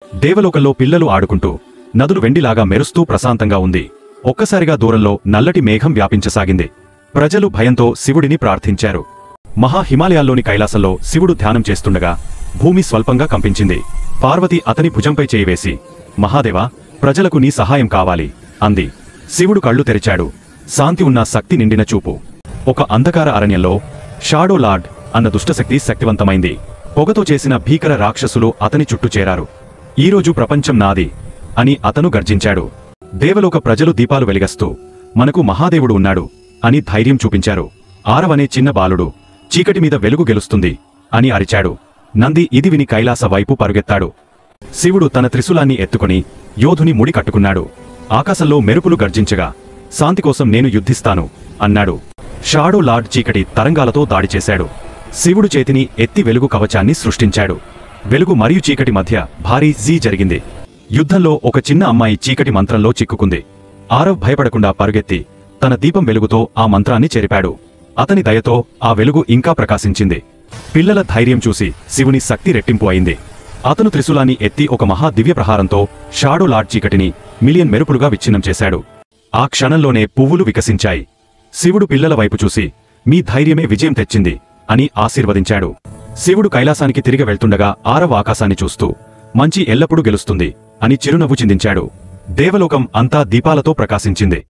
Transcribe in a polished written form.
దేవలోకంలో పిల్లలు ఆడుకుంటూ నదులు వెండిలాగా మెరుస్తూ ప్రశాంతంగా ఉంది. ఒక్కసారిగా దూరంలో నల్లటి మేఘం వ్యాపించసాగింది. ప్రజలు భయంతో శివుడిని ప్రార్థించారు. మహా హిమాలయాల్లోని కైలాసంలో శివుడు ధ్యానం చేస్తుండగా భూమి స్వల్పంగా కంపించింది. పార్వతి అతని భుజంపై చేయివేసి, మహాదేవా, ప్రజలకు నీ సహాయం కావాలి అంది. శివుడు కళ్ళు తెరిచాడు. శాంతి ఉన్న శక్తి నిండిన చూపు. ఒక అంధకార అరణ్యంలో షాడో లార్డ్ అన్న దుష్టశక్తి శక్తివంతమైంది. పొగతో చేసిన భీకర రాక్షసులు అతని చుట్టూ చేరారు. ఈరోజు ప్రపంచం నాది అని అతను గర్జించాడు. దేవలోక ప్రజలు దీపాలు వెలిగస్తూ, మనకు మహాదేవుడు ఉన్నాడు అని ధైర్యం చూపించారు. ఆరవనే చిన్న బాలుడు, చీకటి మీద వెలుగు గెలుస్తుంది అని అరిచాడు. నంది ఇది విని కైలాస వైపు పరుగెత్తాడు. శివుడు తన త్రిశూలాన్ని ఎత్తుకుని యోధుని ముడి కట్టుకున్నాడు. ఆకాశంలో మెరుపులు గర్జించగా, శాంతి కోసం నేను యుద్ధిస్తాను అన్నాడు. షాడో లార్డ్ చీకటి తరంగాలతో దాడి చేశాడు. శివుడు చేతిని ఎత్తి వెలుగు కవచాన్ని సృష్టించాడు. వెలుగు మరియు చీకటి మధ్య భారీ జీ జరిగింది. యుద్ధంలో ఒక చిన్న అమ్మాయి చీకటి మంత్రంలో చిక్కుకుంది. ఆరవ్ భయపడకుండా పరుగెత్తి తన దీపం వెలుగుతో ఆ మంత్రాన్ని చెరిపాడు. అతని దయతో ఆ వెలుగు ఇంకా ప్రకాశించింది. పిల్లల ధైర్యం చూసి శివుని శక్తి రెట్టింపు అయింది. అతను త్రిశూలాన్ని ఎత్తి ఒక మహా దివ్య ప్రహారంతో షాడో లార్డ్ చీకటిని మిలియన్ మెరుపులుగా విచ్ఛిన్నం చేశాడు. ఆ క్షణంలోనే పువ్వులు వికసించాయి. శివుడు పిల్లల వైపు చూసి, మీ ధైర్యమే విజయం తెచ్చింది అని ఆశీర్వదించాడు. శివుడు కైలాసానికి తిరిగి వెళ్తుండగా ఆరవ ఆకాశాన్ని చూస్తూ, మంచి ఎల్లప్పుడూ గెలుస్తుంది అని చిరునవ్వు చిందించాడు. దేవలోకం అంతా దీపాలతో ప్రకాశించింది.